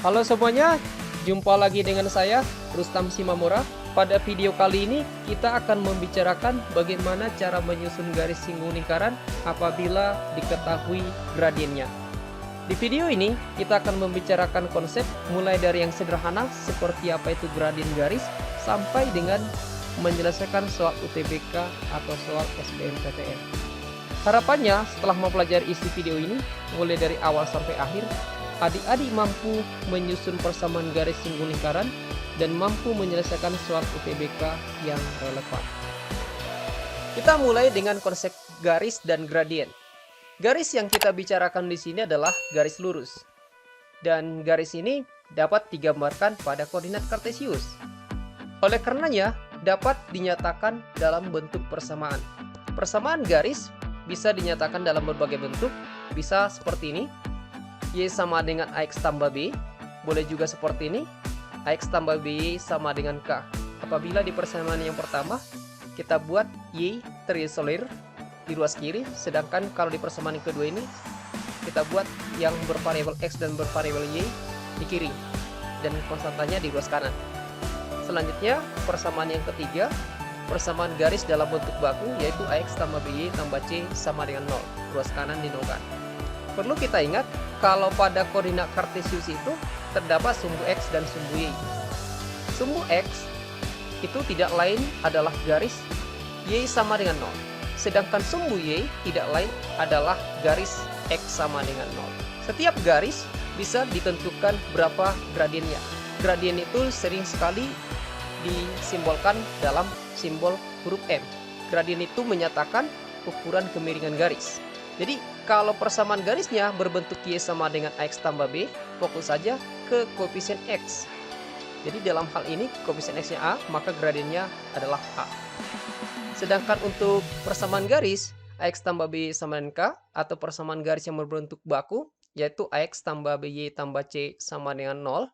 Halo semuanya, jumpa lagi dengan saya, Rustam Simamura. Pada video kali ini, kita akan membicarakan bagaimana cara menyusun garis singgung lingkaran apabila diketahui gradiennya. Di video ini, kita akan membicarakan konsep mulai dari yang sederhana seperti apa itu gradien garis, sampai dengan menyelesaikan soal UTBK atau soal SBMPTN. Harapannya, setelah mempelajari isi video ini, mulai dari awal sampai akhir, adik-adik mampu menyusun persamaan garis singgung lingkaran dan mampu menyelesaikan soal UTBK yang relevan. Kita mulai dengan konsep garis dan gradien. Garis yang kita bicarakan di sini adalah garis lurus. Dan garis ini dapat digambarkan pada koordinat kartesius. Oleh karenanya, dapat dinyatakan dalam bentuk persamaan. Persamaan garis bisa dinyatakan dalam berbagai bentuk, bisa seperti ini. Y sama dengan AX tambah B, boleh juga seperti ini, AX tambah BY sama dengan K. Apabila di persamaan yang pertama, kita buat Y terisolir di ruas kiri, sedangkan kalau di persamaan yang kedua ini, kita buat yang bervariabel X dan bervariabel Y di kiri, dan konstantanya di ruas kanan. Selanjutnya, persamaan yang ketiga, persamaan garis dalam bentuk baku, yaitu AX tambah BY tambah C sama dengan 0, ruas kanan dinolkan. Perlu kita ingat, kalau pada koordinat kartesius itu terdapat sumbu X dan sumbu Y. Sumbu X itu tidak lain adalah garis Y sama dengan 0. Sedangkan sumbu Y tidak lain adalah garis X sama dengan 0. Setiap garis bisa ditentukan berapa gradiennya. Gradien itu sering sekali disimbolkan dalam simbol huruf M. Gradien itu menyatakan ukuran kemiringan garis. Jadi, kalau persamaan garisnya berbentuk Y sama dengan AX tambah B, fokus saja ke koefisien X. Jadi, dalam hal ini, koefisien X-nya A, maka gradiennya adalah A. Sedangkan untuk persamaan garis, AX tambah B sama dengan K, atau persamaan garis yang berbentuk baku, yaitu AX tambah BY tambah C sama dengan 0,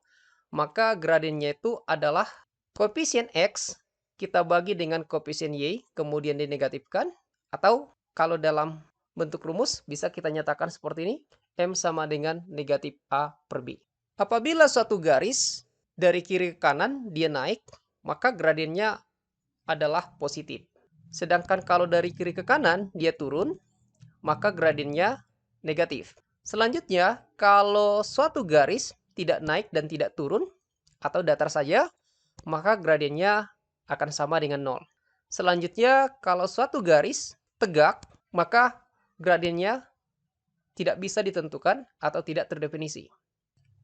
maka gradiennya itu adalah koefisien X, kita bagi dengan koefisien Y, kemudian dinegatifkan, atau kalau dalam bentuk rumus bisa kita nyatakan seperti ini, M sama dengan negatif A per B. Apabila suatu garis dari kiri ke kanan dia naik, maka gradiennya adalah positif. Sedangkan kalau dari kiri ke kanan dia turun, maka gradiennya negatif. Selanjutnya, kalau suatu garis tidak naik dan tidak turun, atau datar saja, maka gradiennya akan sama dengan 0. Selanjutnya, kalau suatu garis tegak, maka gradiennya tidak bisa ditentukan atau tidak terdefinisi.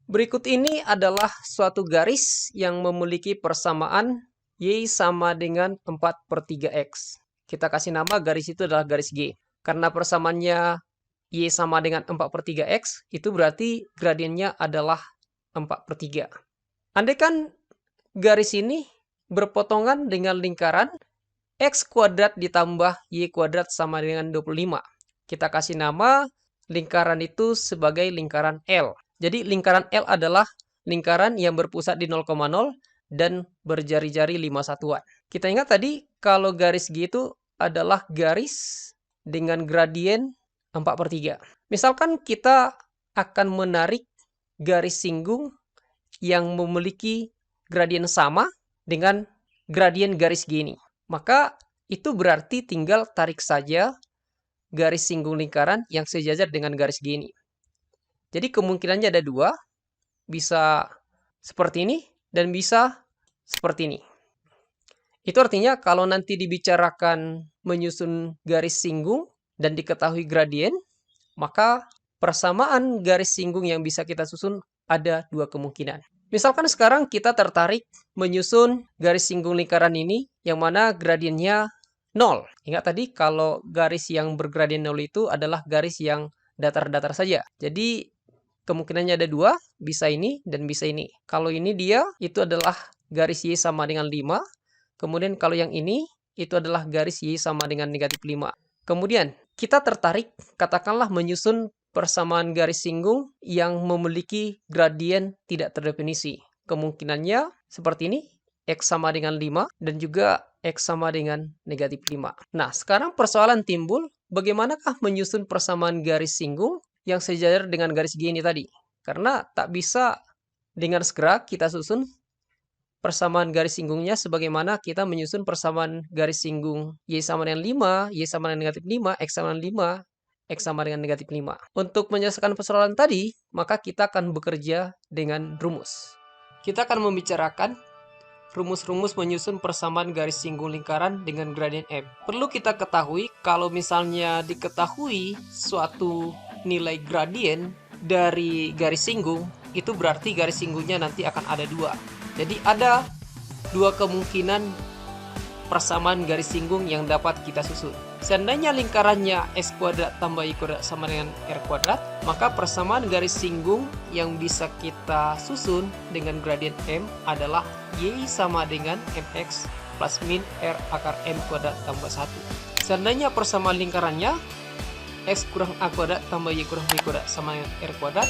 Berikut ini adalah suatu garis yang memiliki persamaan Y sama dengan 4/3X. Kita kasih nama garis itu adalah garis G. Karena persamaannya Y sama dengan 4/3X, itu berarti gradiennya adalah 4/3. Andaikan garis ini berpotongan dengan lingkaran X kuadrat ditambah Y kuadrat sama dengan 25. Kita kasih nama lingkaran itu sebagai lingkaran L. Jadi lingkaran L adalah lingkaran yang berpusat di 0,0 dan berjari-jari 5 satuan. Kita ingat tadi kalau garis G itu adalah garis dengan gradien 4/3. Misalkan kita akan menarik garis singgung yang memiliki gradien sama dengan gradien garis G ini. Maka itu berarti tinggal tarik saja garis singgung lingkaran yang sejajar dengan garis G ini. Jadi kemungkinannya ada dua, bisa seperti ini dan bisa seperti ini. Itu artinya kalau nanti dibicarakan menyusun garis singgung dan diketahui gradien, maka persamaan garis singgung yang bisa kita susun ada dua kemungkinan. Misalkan sekarang kita tertarik menyusun garis singgung lingkaran ini yang mana gradiennya 0. Ingat tadi kalau garis yang bergradien 0 itu adalah garis yang datar-datar saja. Jadi kemungkinannya ada dua, bisa ini dan bisa ini. Kalau ini dia itu adalah garis Y sama dengan 5. Kemudian kalau yang ini itu adalah garis Y sama dengan negatif 5. Kemudian kita tertarik katakanlah menyusun persamaan garis singgung yang memiliki gradien tidak terdefinisi. Kemungkinannya seperti ini, X sama dengan 5 dan juga X sama dengan negatif 5. Nah, sekarang persoalan timbul, bagaimanakah menyusun persamaan garis singgung yang sejajar dengan garis G ini tadi? Karena tak bisa Dengan segera kita susun persamaan garis singgungnya sebagaimana kita menyusun persamaan garis singgung Y sama dengan 5, Y sama dengan negatif 5, X sama dengan 5, X sama dengan negatif 5. Untuk menyelesaikan persoalan tadi, maka kita akan bekerja dengan rumus. Kita akan membicarakan rumus-rumus menyusun persamaan garis singgung lingkaran dengan gradien M. Perlu kita ketahui kalau misalnya diketahui suatu nilai gradien dari garis singgung, itu berarti garis singgungnya nanti akan ada dua. Jadi ada dua kemungkinan persamaan garis singgung yang dapat kita susun. Seandainya lingkarannya X kuadrat tambah Y kuadrat sama dengan R kuadrat, maka persamaan garis singgung yang bisa kita susun dengan gradien M adalah Y sama dengan MX plus min R akar M kuadrat tambah 1. Seandainya persamaan lingkarannya X kurang A kuadrat tambah Y kurang B kuadrat sama dengan R kuadrat,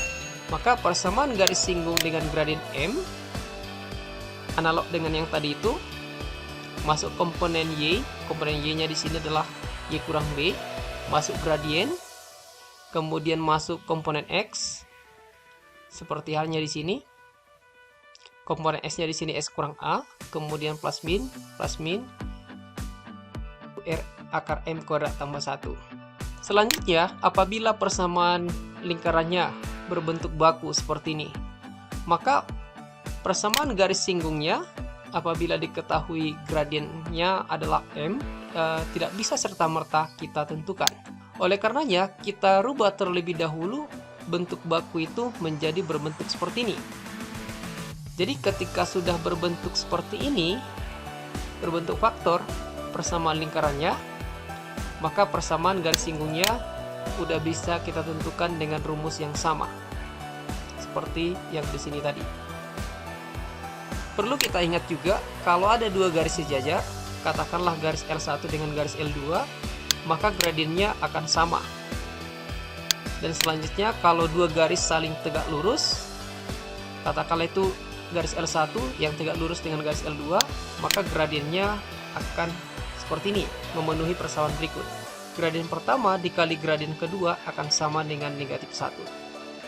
maka persamaan garis singgung dengan gradien M analog dengan yang tadi itu, masuk komponen Y nya di sini adalah Y kurang B, masuk gradien, kemudian masuk komponen X, seperti halnya di sini. Komponen X-nya di sini X kurang A, kemudian plus min, R akar M kuadrat tambah 1. Selanjutnya, apabila persamaan lingkarannya berbentuk baku seperti ini, maka persamaan garis singgungnya apabila diketahui gradiennya adalah M, tidak bisa serta-merta kita tentukan. Oleh karenanya, kita rubah terlebih dahulu bentuk baku itu menjadi berbentuk seperti ini. Jadi ketika sudah berbentuk seperti ini, berbentuk faktor persamaan lingkarannya, maka persamaan garis singgungnya udah bisa kita tentukan dengan rumus yang sama. Seperti yang di sini tadi. Perlu kita ingat juga, kalau ada dua garis sejajar, katakanlah garis L1 dengan garis L2, maka gradiennya akan sama. Dan selanjutnya, kalau dua garis saling tegak lurus, katakanlah itu garis L1 yang tegak lurus dengan garis L2, maka gradiennya akan seperti ini, memenuhi persamaan berikut. Gradien pertama dikali gradien kedua akan sama dengan negatif 1.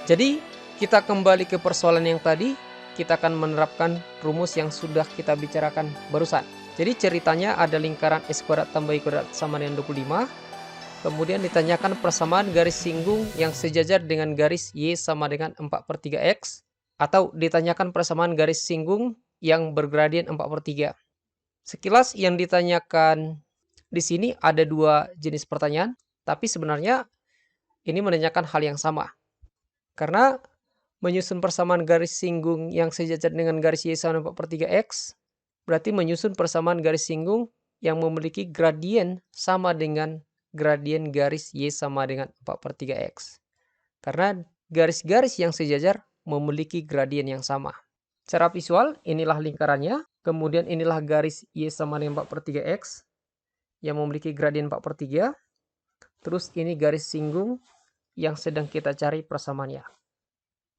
Jadi, kita kembali ke persoalan yang tadi, kita akan menerapkan rumus yang sudah kita bicarakan barusan. Jadi ceritanya ada lingkaran X kuadrat tambah Y kuadrat sama dengan 25. Kemudian ditanyakan persamaan garis singgung yang sejajar dengan garis Y sama dengan 4/3X. Atau ditanyakan persamaan garis singgung yang bergradien 4/3. Sekilas yang ditanyakan di sini ada dua jenis pertanyaan. Tapi sebenarnya ini menanyakan hal yang sama. Karena menyusun persamaan garis singgung yang sejajar dengan garis Y sama 4/3X berarti menyusun persamaan garis singgung yang memiliki gradien sama dengan gradien garis Y sama dengan 4/3X. Karena garis-garis yang sejajar memiliki gradien yang sama. Secara visual, inilah lingkarannya. Kemudian inilah garis Y sama dengan 4/3X yang memiliki gradien 4/3. Terus ini garis singgung yang sedang kita cari persamaannya.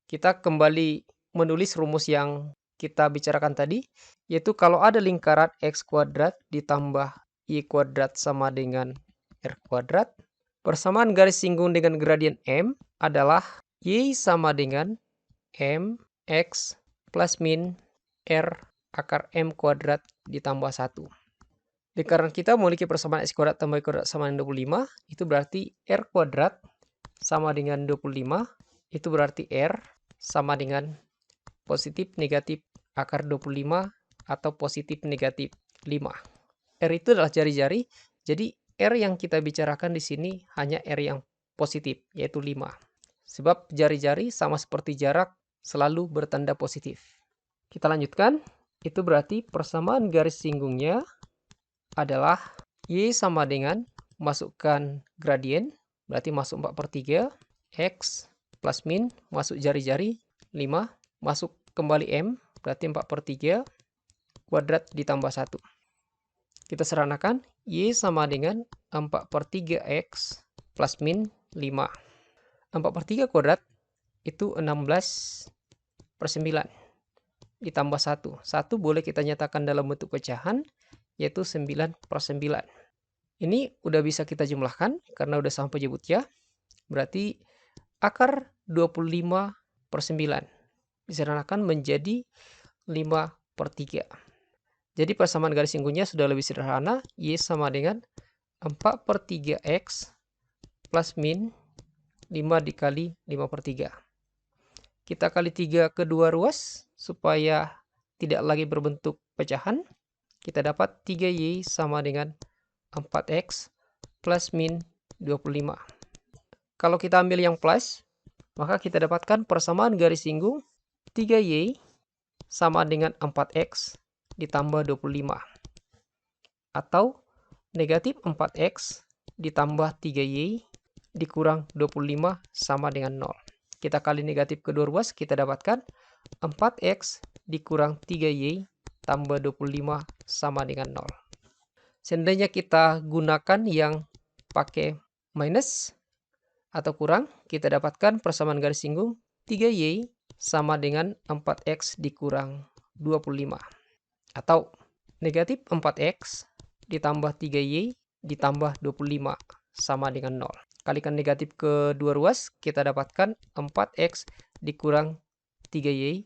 Kita kembali menulis rumus yang kita bicarakan tadi, yaitu kalau ada lingkaran X kuadrat ditambah Y kuadrat sama dengan R kuadrat, persamaan garis singgung dengan gradien M adalah Y sama dengan M X plus min R akar M kuadrat ditambah 1. Lingkaran kita memiliki persamaan X kuadrat tambah Y kuadrat sama dengan 25, itu berarti R kuadrat sama dengan 25, itu berarti R sama dengan positif negatif akar 25 atau positif negatif 5. R itu adalah jari-jari, jadi R yang kita bicarakan di sini hanya R yang positif, yaitu 5. Sebab jari-jari sama seperti jarak selalu bertanda positif. Kita lanjutkan, itu berarti persamaan garis singgungnya adalah Y sama dengan masukkan gradien, berarti masuk 4/3, X plus min, masuk jari-jari, 5, masuk kembali M, berarti 4/3, kuadrat ditambah 1. Kita sederhanakan, Y sama dengan 4/3X plus min 5. 4/3 kuadrat itu 16/9, ditambah 1. 1 boleh kita nyatakan dalam bentuk pecahan, yaitu 9/9. Ini udah bisa kita jumlahkan, karena udah sama penyebutnya, berarti akar 25/9. disederhanakan menjadi 5/3. Jadi persamaan garis singgungnya sudah lebih sederhana. Y sama dengan 4/3 X plus min 5 dikali 5/3. Kita kali 3 kedua ruas supaya tidak lagi berbentuk pecahan. Kita dapat 3Y sama dengan 4X plus min 25. Kalau kita ambil yang plus, maka kita dapatkan persamaan garis singgung 3Y sama dengan 4X ditambah 25. Atau negatif 4X ditambah 3Y dikurang 25 sama dengan 0. Kita kali negatif kedua ruas, kita dapatkan 4X dikurang 3Y tambah 25 sama dengan 0. Seandainya kita gunakan yang pakai minus atau kurang, kita dapatkan persamaan garis singgung 3Y sama dengan 4X dikurang 25. Atau negatif 4X ditambah 3Y ditambah 25 sama dengan 0. Kalikan negatif kedua ruas, kita dapatkan 4X dikurang 3Y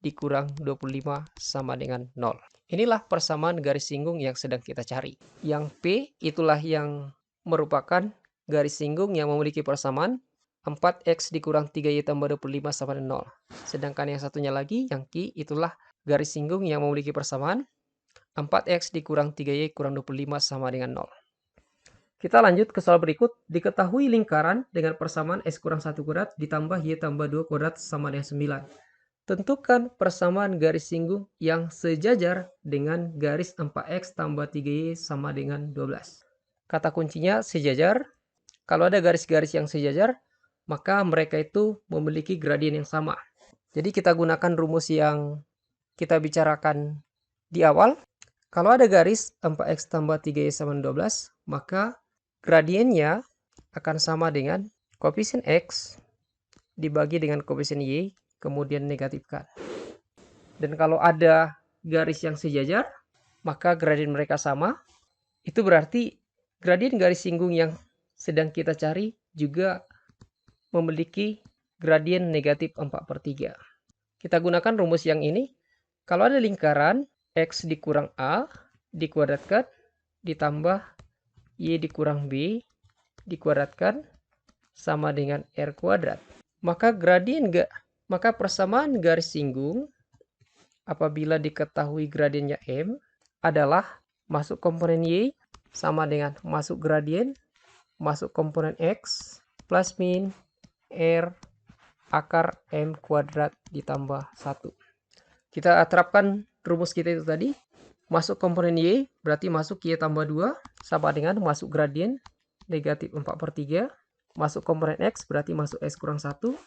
dikurang 25 sama dengan 0. Inilah persamaan garis singgung yang sedang kita cari. Yang P itulah yang merupakan garis singgung yang memiliki persamaan 4X dikurang 3Y tambah 25 sama dengan 0. Sedangkan yang satunya lagi, yang Q, itulah garis singgung yang memiliki persamaan 4X dikurang 3Y kurang 25 sama dengan 0. Kita lanjut ke soal berikut. Diketahui lingkaran dengan persamaan X kurang 1 kuadrat ditambah Y tambah 2 kuadrat sama dengan 9. Tentukan persamaan garis singgung yang sejajar dengan garis 4X tambah 3Y sama dengan 12. Kata kuncinya sejajar. Kalau ada garis-garis yang sejajar, maka mereka itu memiliki gradien yang sama. Jadi kita gunakan rumus yang kita bicarakan di awal. Kalau ada garis 4X tambah 3Y sama 12, maka gradiennya akan sama dengan koefisien X dibagi dengan koefisien Y, kemudian negatifkan. Dan kalau ada garis yang sejajar, maka gradien mereka sama. Itu berarti gradien garis singgung yang sedang kita cari juga memiliki gradien negatif 4/3. Kita gunakan rumus yang ini. Kalau ada lingkaran X dikurang A dikuadratkan ditambah Y dikurang B dikuadratkan sama dengan R kuadrat. Maka persamaan garis singgung apabila diketahui gradiennya M adalah masuk komponen Y sama dengan masuk gradien masuk komponen X plus min R akar M kuadrat ditambah 1. Kita terapkan rumus kita itu tadi. Masuk komponen Y berarti masuk Y tambah 2 sama dengan masuk gradien negatif 4/3. Masuk komponen X berarti masuk X kurang 1.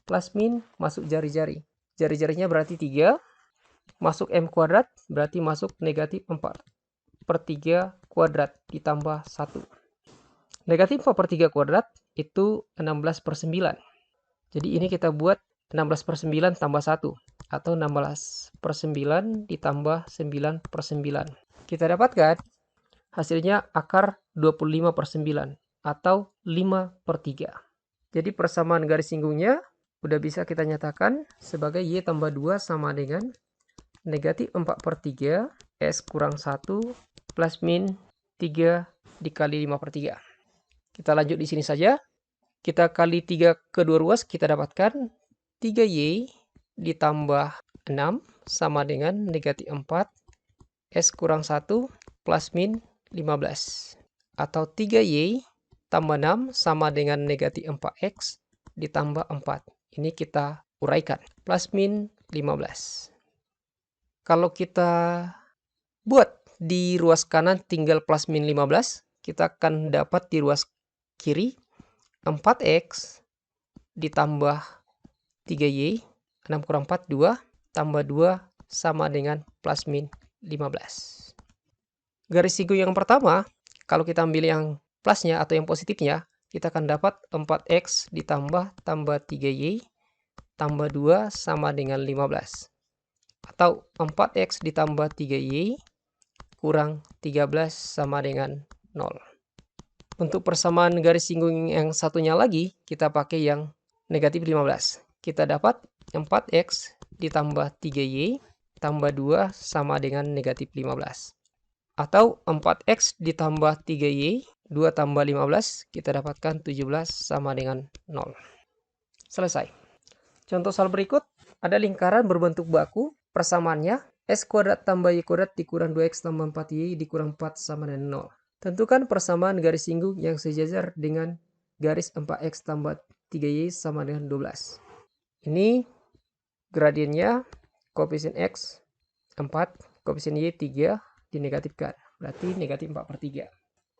Plus min masuk jari-jari. Jari-jarinya berarti 3. Masuk M kuadrat berarti masuk negatif 4/3 kuadrat ditambah 1. Negatif 4/3 kuadrat itu 16/9. Jadi ini kita buat 16/9 tambah 1. Atau 16/9 ditambah 9/9. Kita dapatkan hasilnya akar 25/9 atau 5/3. Jadi persamaan garis singgungnya udah bisa kita nyatakan sebagai Y tambah 2 sama dengan negatif 4/3 S kurang 1 plus min 3 dikali 5/3. Kita lanjut di sini saja. Kita kali 3 kedua ruas, kita dapatkan 3Y ditambah 6 sama dengan negatif 4 S kurang 1 plus min 15. Atau 3Y tambah 6 sama dengan negatif 4X ditambah 4. Ini kita uraikan. Plus min 15. Kalau kita buat di ruas kanan tinggal plus min 15, kita akan dapat di ruas kiri 4X ditambah 3Y, 6 kurang 4, 2, tambah 2 sama dengan plus min 15. Garis singgung yang pertama, kalau kita ambil yang plusnya atau yang positifnya, kita akan dapat 4X ditambah 3Y tambah 2 sama dengan 15. Atau 4X ditambah 3Y kurang 13 sama dengan 0. Untuk persamaan garis singgung yang satunya lagi, kita pakai yang negatif 15. Kita dapat 4x ditambah 3y tambah 2 sama dengan negatif 15. Atau 4x ditambah 3y, 2 tambah 15, kita dapatkan 17 sama dengan 0. Selesai. Contoh soal berikut, ada lingkaran berbentuk baku, persamaannya x kuadrat tambah y kuadrat dikurang 2x tambah 4y dikurang 4 sama dengan 0. Tentukan persamaan garis singgung yang sejajar dengan garis 4x tambah 3y sama dengan 12. Ini gradiennya, koefisien x 4, koefisien y 3 dinegatifkan. Berarti negatif 4/3.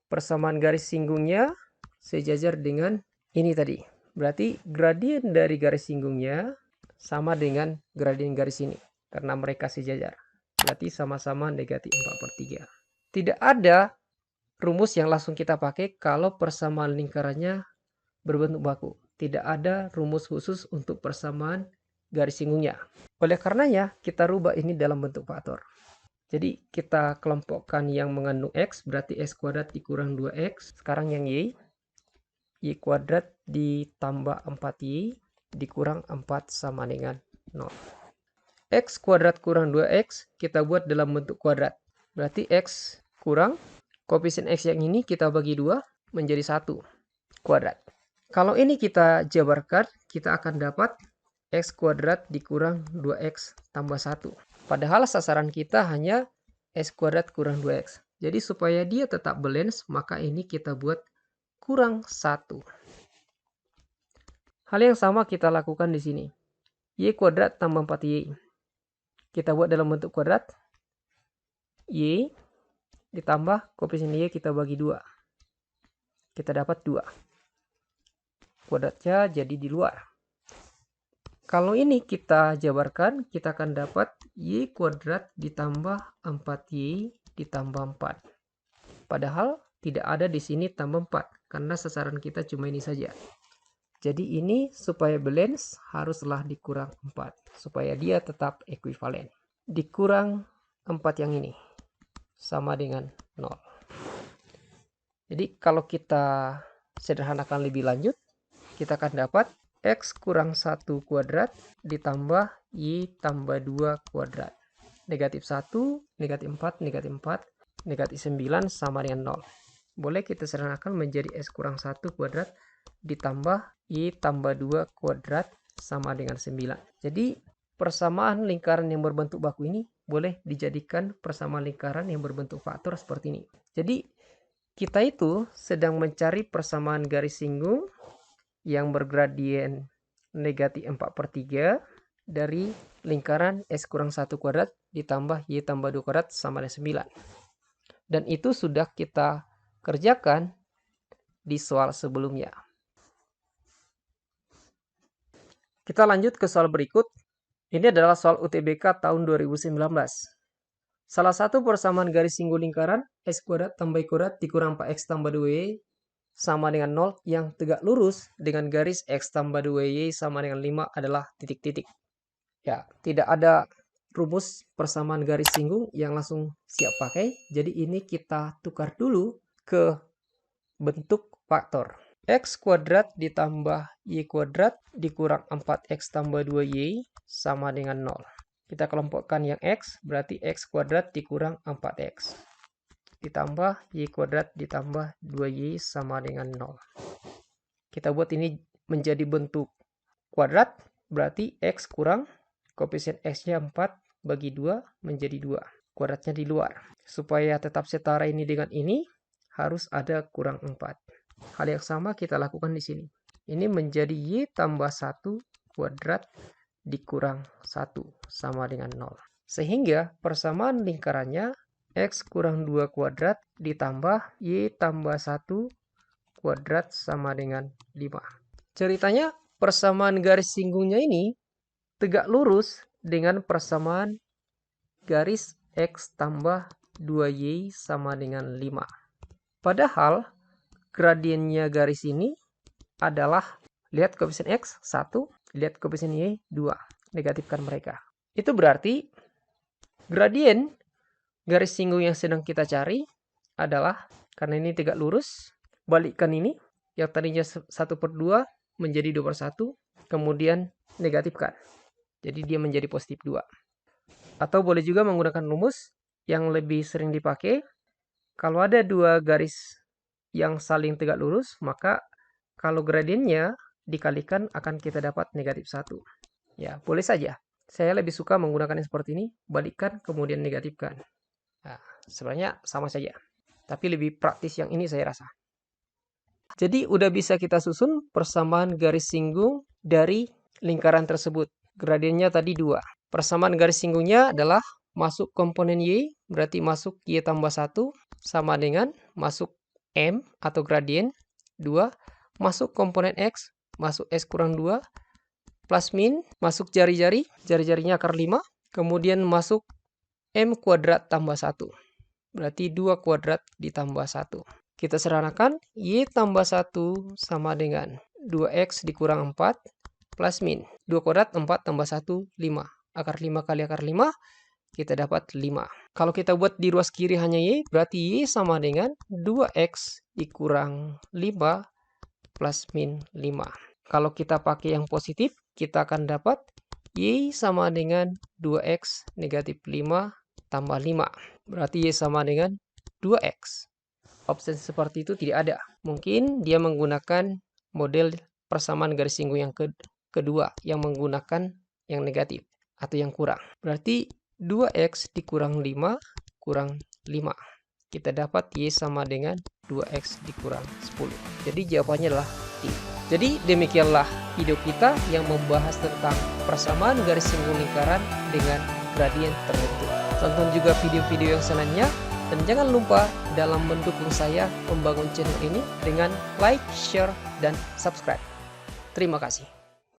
Persamaan garis singgungnya sejajar dengan ini tadi. Berarti gradien dari garis singgungnya sama dengan gradien garis ini. Karena mereka sejajar. Berarti sama-sama negatif 4/3. Tidak ada rumus yang langsung kita pakai kalau persamaan lingkarannya berbentuk baku. Tidak ada rumus khusus untuk persamaan garis singgungnya. Oleh karenanya, kita rubah ini dalam bentuk faktor. Jadi kita kelompokkan yang mengandung x, berarti x kuadrat dikurang 2x. Sekarang yang y kuadrat ditambah 4y dikurang 4 sama dengan 0. X kuadrat kurang 2x kita buat dalam bentuk kuadrat. Berarti x kurang, koefisien x yang ini kita bagi 2 menjadi 1 kuadrat. Kalau ini kita jabarkan, kita akan dapat x kuadrat dikurang 2x tambah 1. Padahal sasaran kita hanya x kuadrat kurang 2x. Jadi supaya dia tetap balance, maka ini kita buat kurang 1. Hal yang sama kita lakukan di sini. Y kuadrat tambah 4y. Kita buat dalam bentuk kuadrat. Y ditambah koefisien y kita bagi 2. Kita dapat 2. Kuadratnya jadi di luar. Kalau ini kita jabarkan, kita akan dapat y kuadrat ditambah 4y ditambah 4. Padahal tidak ada di sini tambah 4, karena sasaran kita cuma ini saja. Jadi ini supaya balance haruslah dikurang 4, supaya dia tetap ekuivalen. Dikurang 4 yang ini, sama dengan 0. Jadi kalau kita sederhanakan lebih lanjut, kita akan dapat x kurang 1 kuadrat ditambah y tambah 2 kuadrat. Negatif 1, negatif 4, negatif 4, negatif 9 sama dengan 0. Boleh kita sederhanakan menjadi x kurang 1 kuadrat ditambah y tambah 2 kuadrat sama dengan 9. Jadi persamaan lingkaran yang berbentuk baku ini boleh dijadikan persamaan lingkaran yang berbentuk faktor seperti ini. Jadi kita itu sedang mencari persamaan garis singgung yang bergradien negatif 4/3 dari lingkaran x kurang 1 kuadrat ditambah y tambah 2 kuadrat sama dengan 9. Dan itu sudah kita kerjakan di soal sebelumnya. Kita lanjut ke soal berikut. Ini adalah soal UTBK tahun 2019. Salah satu persamaan garis singgung lingkaran x kuadrat tambah y kuadrat dikurang 4x tambah 2y sama dengan 0 yang tegak lurus dengan garis x tambah 2y sama dengan 5 adalah titik-titik. Ya, tidak ada rumus persamaan garis singgung yang langsung siap pakai. Jadi ini kita tukar dulu ke bentuk faktor. X kuadrat ditambah y kuadrat dikurang 4x tambah 2y sama dengan 0. Kita kelompokkan yang x, berarti x kuadrat dikurang 4x. Ditambah y kuadrat ditambah 2y sama dengan 0. Kita buat ini menjadi bentuk kuadrat, berarti x kurang koefisien x-nya 4 bagi 2 menjadi 2. Kuadratnya di luar. Supaya tetap setara ini dengan ini, harus ada kurang 4. Hal yang sama kita lakukan di sini. Ini menjadi y tambah 1 kuadrat dikurang 1 sama dengan 0. Sehingga persamaan lingkarannya x kurang 2 kuadrat ditambah y tambah 1 kuadrat sama dengan 5. Ceritanya persamaan garis singgungnya ini tegak lurus dengan persamaan garis x tambah 2y sama dengan 5. Padahal gradiennya garis ini adalah, lihat koefisien x 1, lihat koefisien y 2. Negatifkan mereka. Itu berarti gradien garis singgung yang sedang kita cari adalah, karena ini tegak lurus, balikkan ini, yang tadinya 1/2 menjadi 2/1, kemudian negatifkan. Jadi dia menjadi positif 2. Atau boleh juga menggunakan rumus yang lebih sering dipakai. Kalau ada dua garis yang saling tegak lurus, maka kalau gradiennya dikalikan akan kita dapat negatif 1. Ya, boleh saja. Saya lebih suka menggunakan yang seperti ini, balikkan kemudian negatifkan. Nah, sebenarnya sama saja. Tapi lebih praktis yang ini saya rasa. Jadi udah bisa kita susun persamaan garis singgung dari lingkaran tersebut. Gradiennya tadi 2. Persamaan garis singgungnya adalah masuk komponen Y, berarti masuk Y tambah 1, sama dengan masuk M atau gradien 2, masuk komponen X, masuk X kurang 2, plus min, masuk jari-jari, jari-jarinya akar 5, kemudian masuk M kuadrat tambah 1, berarti 2 kuadrat ditambah 1. Kita sederhanakan, Y tambah 1 sama dengan 2X dikurang 4, plus min. 2 kuadrat, 4 tambah 1, 5. Akar 5 kali akar 5, kita dapat 5. Kalau kita buat di ruas kiri hanya Y, berarti Y sama dengan 2X dikurang 5 plus min 5. Kalau kita pakai yang positif, kita akan dapat Y sama dengan 2X negatif 5 tambah 5. Berarti Y sama dengan 2X. Opsi seperti itu tidak ada. Mungkin dia menggunakan model persamaan garis singgung yang kedua, yang menggunakan yang negatif atau yang kurang. Berarti 2X dikurang 5 kurang 5. Kita dapat Y sama dengan 2X dikurang 10. Jadi jawabannya adalah D. Jadi demikianlah video kita yang membahas tentang persamaan garis singgung lingkaran dengan gradien tertentu. Tonton juga video-video yang selanjutnya. Dan jangan lupa dalam mendukung saya membangun channel ini dengan like, share, dan subscribe. Terima kasih.